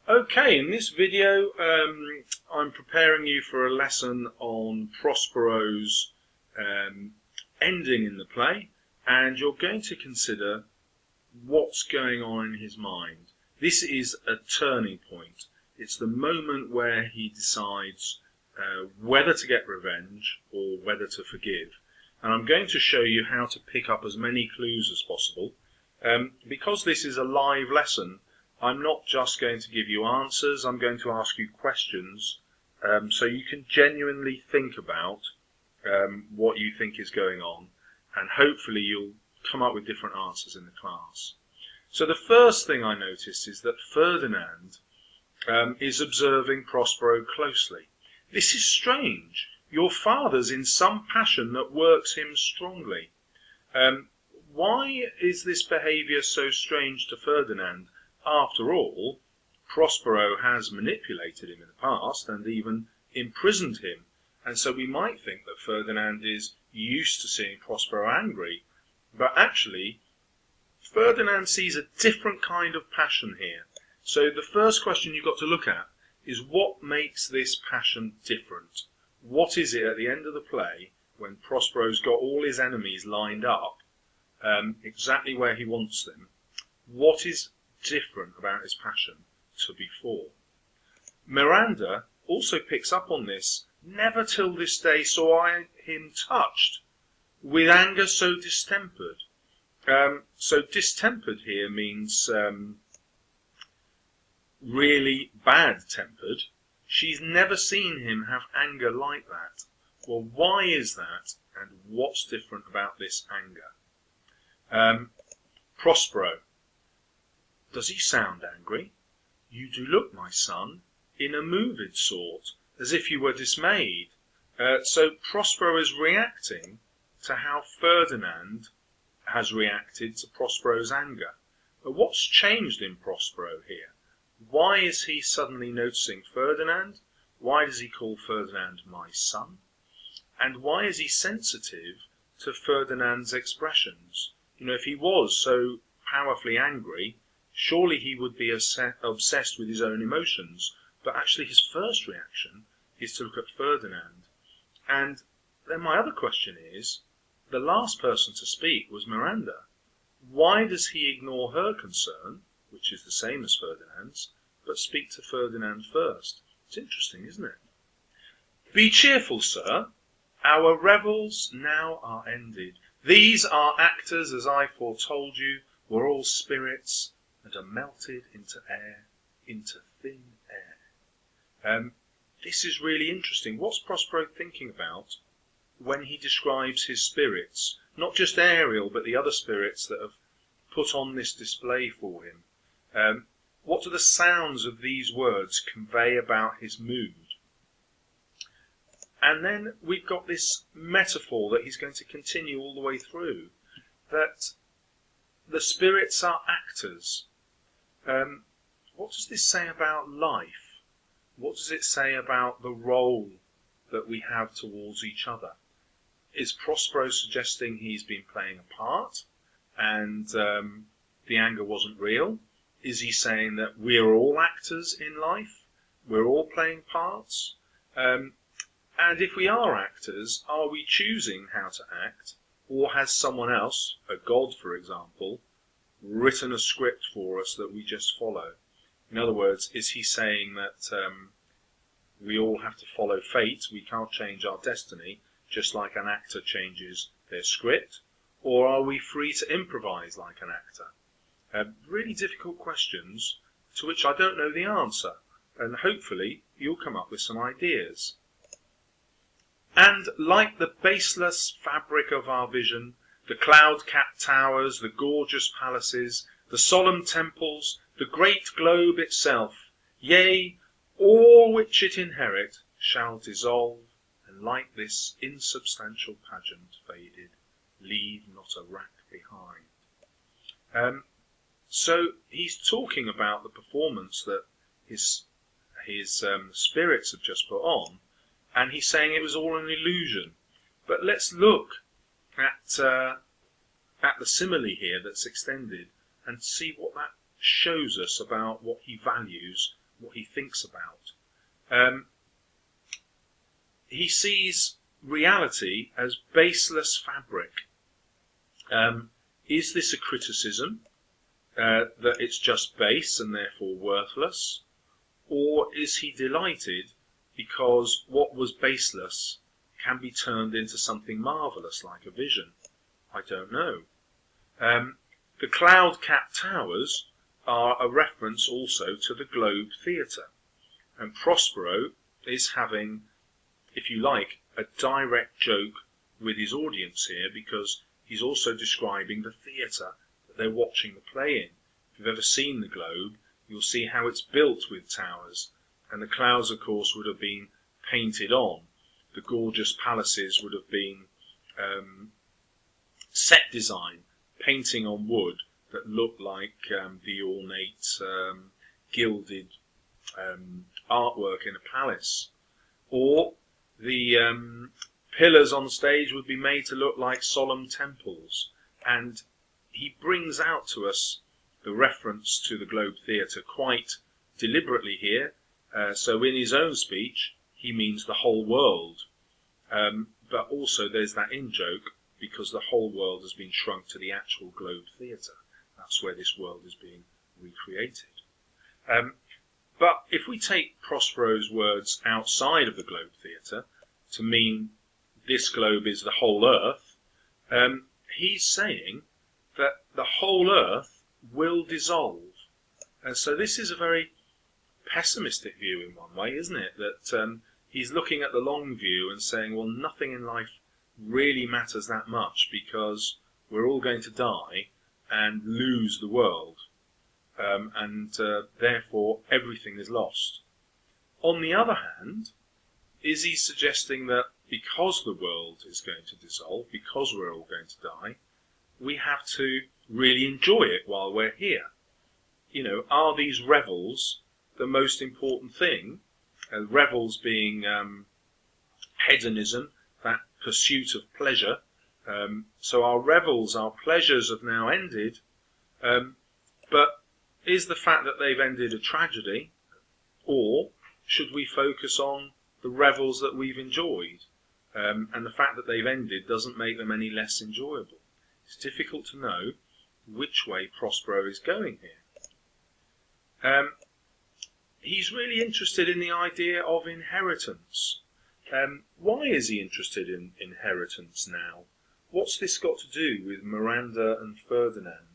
Okay, in this video I'm preparing you for a lesson on Prospero's ending in the play, and you're going to consider what's going on in his mind. This is a turning point. It's the moment where he decides whether to get revenge or whether to forgive. And I'm going to show you how to pick up as many clues as possible. Because this is a live lesson, I'm not just going to give you answers, I'm going to ask you questions so you can genuinely think about what you think is going on, and hopefully you'll come up with different answers in the class. So the first thing I noticed is that Ferdinand is observing Prospero closely. This is strange. Your father's in some passion that works him strongly. Why is this behaviour so strange to Ferdinand? After all, Prospero has manipulated him in the past and even imprisoned him, and so we might think that Ferdinand is used to seeing Prospero angry, but actually Ferdinand sees a different kind of passion here. So the first question you've got to look at is what makes this passion different? What is it at the end of the play when Prospero's got all his enemies lined up exactly where he wants them? What is different about his passion to before? Miranda also picks up on this. Never till this day saw I him touched with anger so distempered. So distempered here means really bad-tempered. She's never seen him have anger like that. Well, why is that, and what's different about this anger? Prospero. Does he sound angry? You do look, my son, in a moved sort, as if you were dismayed. So Prospero is reacting to how Ferdinand has reacted to Prospero's anger. But what's changed in Prospero here? Why is he suddenly noticing Ferdinand? Why does he call Ferdinand my son? And why is he sensitive to Ferdinand's expressions? You know, if he was so powerfully angry, surely he would be obsessed with his own emotions. But actually his first reaction is to look at Ferdinand. And then my other question is, the last person to speak was Miranda. Why does he ignore her concern, which is the same as Ferdinand's, but speak to Ferdinand first? It's interesting, isn't it? Be cheerful, sir. Our revels now are ended. These our actors, as I foretold you, were all spirits, and are melted into air, into thin air. This is really interesting. What's Prospero thinking about when he describes his spirits? Not just Ariel, but the other spirits that have put on this display for him. What do the sounds of these words convey about his mood? And then we've got this metaphor that he's going to continue all the way through, that the spirits are actors. What does this say about life? What does it say about the role that we have towards each other? Is Prospero suggesting he's been playing a part and the anger wasn't real? Is he saying that we're all actors in life? We're all playing parts? And if we are actors, are we choosing how to act? Or has someone else, a god for example, written a script for us that we just follow? In other words, is he saying that we all have to follow fate, we can't change our destiny, just like an actor changes their script? Or are we free to improvise like an actor? Really difficult questions to which I don't know the answer, and hopefully you'll come up with some ideas. And like the baseless fabric of our vision, the cloud-capped towers, the gorgeous palaces, the solemn temples, the great globe itself, yea, all which it inherit, shall dissolve, and like this insubstantial pageant faded, leave not a rack behind. So he's talking about the performance that his spirits have just put on, and he's saying it was all an illusion. But let's look at the simile here that's extended and see what that shows us about what he values what he thinks about. He sees reality as baseless fabric. Is this a criticism that it's just base and therefore worthless? Or is he delighted because what was baseless can be turned into something marvellous like a vision? I don't know. The cloud-capped towers are a reference also to the Globe Theatre. And Prospero is having, if you like, a direct joke with his audience here, because he's also describing the theatre that they're watching the play in. If you've ever seen the Globe, you'll see how it's built with towers, and the clouds, of course, would have been painted on. The gorgeous palaces would have been set design, painting on wood that looked like the ornate gilded artwork in a palace. Or the pillars on stage would be made to look like solemn temples. And he brings out to us the reference to the Globe Theatre quite deliberately here. So in his own speech, he means the whole world. But also there's that in-joke, because the whole world has been shrunk to the actual Globe Theatre. That's where this world is being recreated. But if we take Prospero's words outside of the Globe Theatre to mean this globe is the whole earth, he's saying that the whole earth will dissolve. And so this is a very pessimistic view in one way, isn't it? That he's looking at the long view and saying, well, nothing in life really matters that much because we're all going to die and lose the world. And therefore everything is lost. On the other hand, is he suggesting that because the world is going to dissolve, because we're all going to die, we have to really enjoy it while we're here? You know, are these revels the most important thing? Revels being hedonism, that pursuit of pleasure. So our revels, our pleasures have now ended, but is the fact that they've ended a tragedy, or should we focus on the revels that we've enjoyed? And the fact that they've ended doesn't make them any less enjoyable. It's difficult to know which way Prospero is going here. He's really interested in the idea of inheritance. Why is he interested in inheritance now? What's this got to do with Miranda and Ferdinand?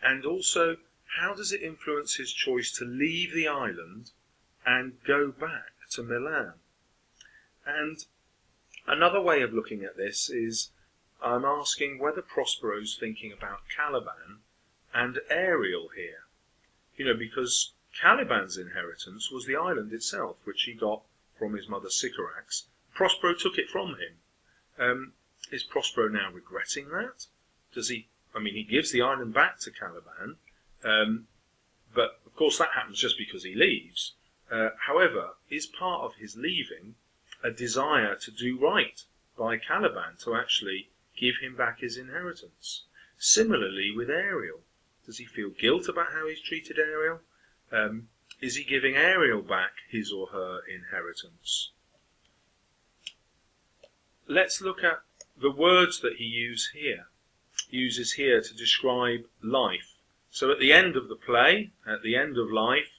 And also, how does it influence his choice to leave the island and go back to Milan? And another way of looking at this is I'm asking whether Prospero's thinking about Caliban and Ariel here. You know, because Caliban's inheritance was the island itself, which he got from his mother Sycorax. Prospero took it from him. Is Prospero now regretting that? Does he? I mean, he gives the island back to Caliban, but of course that happens just because he leaves. However, is part of his leaving a desire to do right by Caliban, to actually give him back his inheritance? Similarly with Ariel, does he feel guilt about how he's treated Ariel? Is he giving Ariel back his or her inheritance? Let's look at the words that he uses here to describe life. So at the end of the play, at the end of life,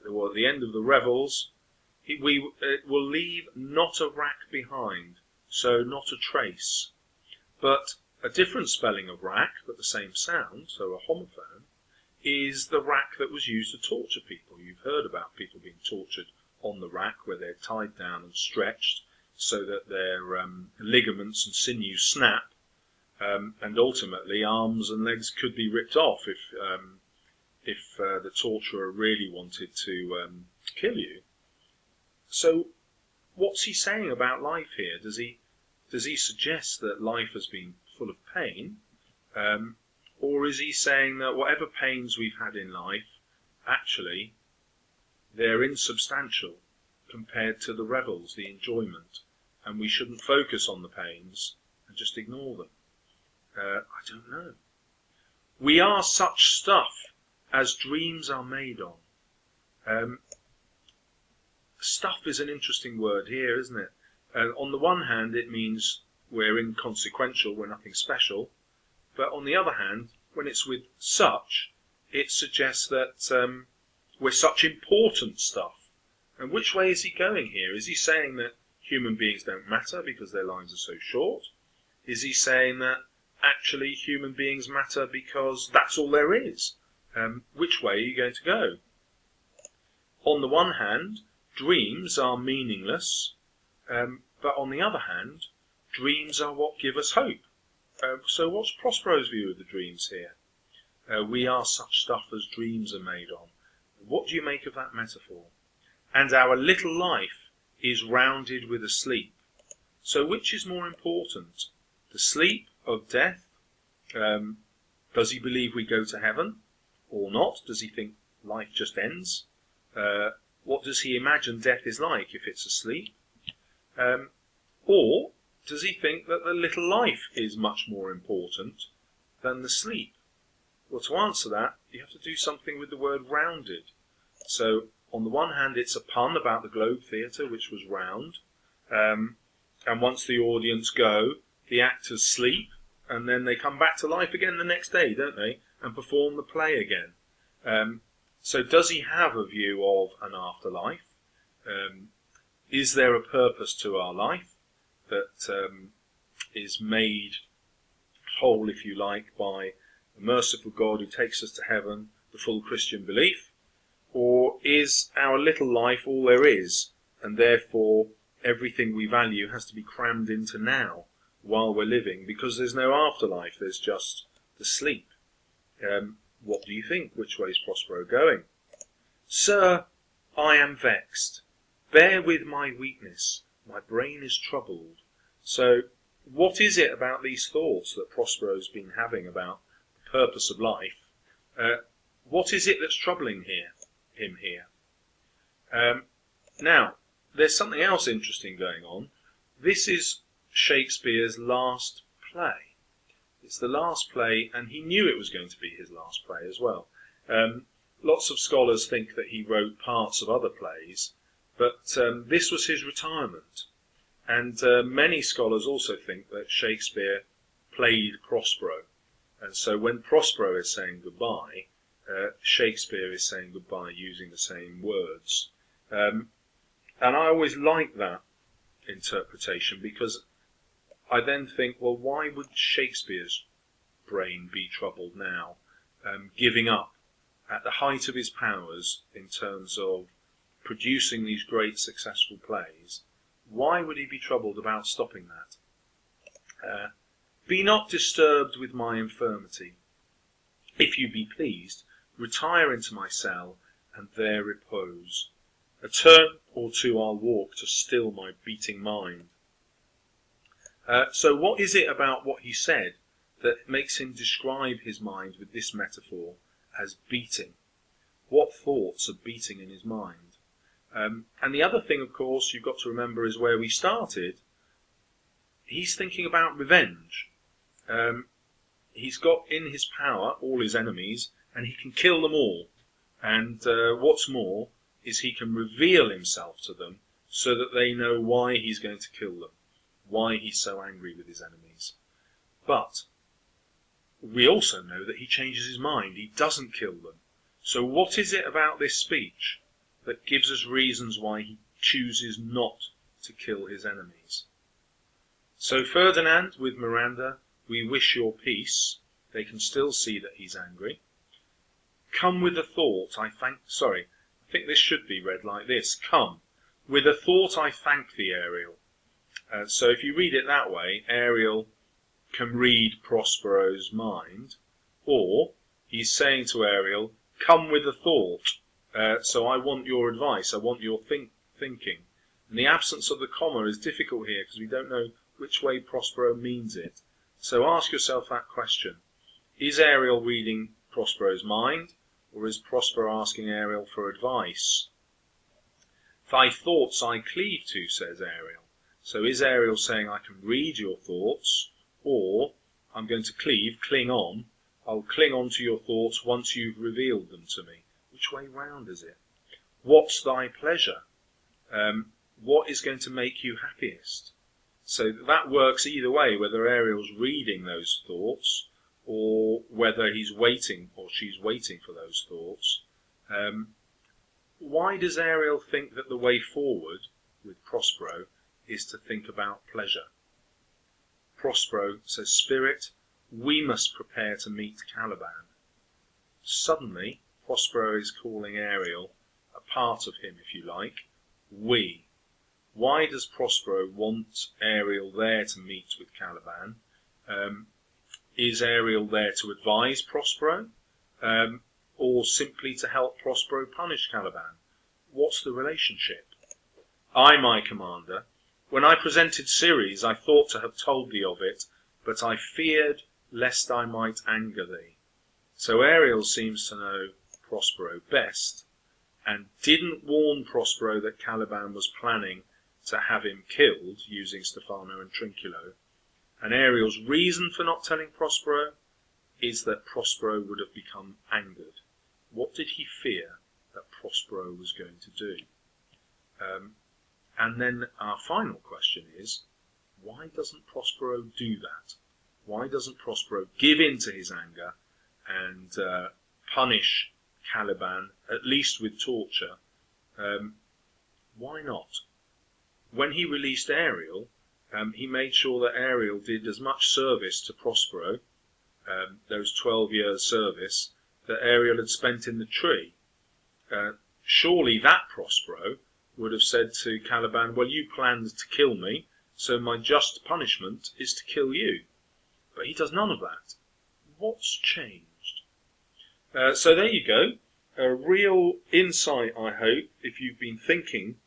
or at the end of the revels, it will leave not a rack behind, so not a trace. But a different spelling of rack, but the same sound, so a homophone, is the rack that was used to torture people. You've heard about people being tortured on the rack, where they're tied down and stretched so that their ligaments and sinews snap, and ultimately arms and legs could be ripped off if the torturer really wanted to kill you. So what's he saying about life here? Does he suggest that life has been full of pain? Or is he saying that whatever pains we've had in life, actually, they're insubstantial compared to the revels, the enjoyment, and we shouldn't focus on the pains and just ignore them? I don't know. We are such stuff as dreams are made on. stuff is an interesting word here, isn't it? On the one hand, it means we're inconsequential, we're nothing special. But on the other hand, when it's with such, it suggests that we're such important stuff. And which way is he going here? Is he saying that human beings don't matter because their lives are so short? Is he saying that actually human beings matter because that's all there is? Which way are you going to go? On the one hand, dreams are meaningless, but on the other hand, dreams are what give us hope. So what's Prospero's view of the dreams here? We are such stuff as dreams are made on. What do you make of that metaphor? And our little life is rounded with a sleep. So which is more important? The sleep of death? Does he believe we go to heaven or not? Does he think life just ends? What does he imagine death is like if it's a sleep? Or does he think that the little life is much more important than the sleep? Well, to answer that, you have to do something with the word rounded. So, on the one hand, it's a pun about the Globe Theatre, which was round. And once the audience go, the actors sleep, and then they come back to life again the next day, don't they? And perform the play again. So does he have a view of an afterlife? Is there a purpose to our life that is made whole, if you like, by the merciful God who takes us to heaven, the full Christian belief? Or is our little life all there is, and therefore everything we value has to be crammed into now while we're living, because there's no afterlife, there's just the sleep? What do you think? Which way is Prospero going? Sir, I am vexed. Bear with my weakness. My brain is troubled. So, what is it about these thoughts that Prospero's been having about the purpose of life? What is it that's troubling him here? Now, there's something else interesting going on. This is Shakespeare's last play. It's the last play, and he knew it was going to be his last play as well. Lots of scholars think that he wrote parts of other plays, but this was his retirement. And many scholars also think that Shakespeare played Prospero. And so when Prospero is saying goodbye, Shakespeare is saying goodbye using the same words. And I always like that interpretation, because I then think, well, why would Shakespeare's brain be troubled now, giving up at the height of his powers in terms of producing these great successful plays? Why would he be troubled about stopping that? Be not disturbed with my infirmity. If you be pleased, retire into my cell, and there repose. A turn or two I'll walk to still my beating mind. So what is it about what he said that makes him describe his mind with this metaphor as beating? What thoughts are beating in his mind? And the other thing, of course, you've got to remember is where we started. He's thinking about revenge. He's got in his power all his enemies, and he can kill them all. And what's more is he can reveal himself to them so that they know why he's going to kill them, why he's so angry with his enemies. But we also know that he changes his mind. He doesn't kill them. So what is it about this speech that gives us reasons why he chooses not to kill his enemies? So Ferdinand with Miranda, we wish your peace. They can still see that he's angry. Come with a thought, I think this should be read like this. Come, with a thought I thank thee, Ariel. So if you read it that way, Ariel can read Prospero's mind, or he's saying to Ariel, come with a thought. So I want your advice, I want your thinking. And the absence of the comma is difficult here because we don't know which way Prospero means it. So ask yourself that question. Is Ariel reading Prospero's mind, or is Prospero asking Ariel for advice? Thy thoughts I cleave to, says Ariel. So is Ariel saying I can read your thoughts, or I'm going to cling on. I'll cling on to your thoughts once you've revealed them to me. Which way round is it? What's thy pleasure? What is going to make you happiest? So that works either way, whether Ariel's reading those thoughts or whether he's waiting or she's waiting for those thoughts. Why does Ariel think that the way forward with Prospero is to think about pleasure? Prospero says, Spirit, we must prepare to meet Caliban. Suddenly, Prospero is calling Ariel a part of him, if you like, we. Why does Prospero want Ariel there to meet with Caliban? Is Ariel there to advise Prospero? Or simply to help Prospero punish Caliban? What's the relationship? I, my commander, when I presented Ceres, I thought to have told thee of it, but I feared lest I might anger thee. So Ariel seems to know Prospero best, and didn't warn Prospero that Caliban was planning to have him killed using Stefano and Trinculo. And Ariel's reason for not telling Prospero is that Prospero would have become angered. What did he fear that Prospero was going to do? And then our final question is, why doesn't Prospero do that? Why doesn't Prospero give in to his anger and punish Caliban, at least with torture? Why not? When he released Ariel, he made sure that Ariel did as much service to Prospero, those 12 years' service, that Ariel had spent in the tree. Surely that Prospero would have said to Caliban, well, you planned to kill me, so my just punishment is to kill you. But he does none of that. What's changed? So there you go. A real insight, I hope, if you've been thinking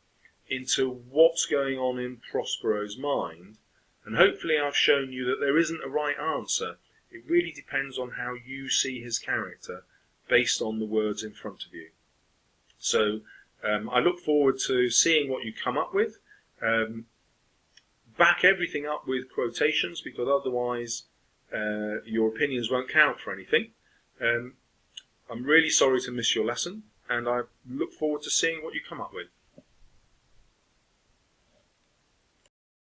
into what's going on in Prospero's mind, and hopefully I've shown you that there isn't a right answer. It really depends on how you see his character based on the words in front of you. So I look forward to seeing what you come up with. Back everything up with quotations, because otherwise your opinions won't count for anything. I'm really sorry to miss your lesson, and I look forward to seeing what you come up with.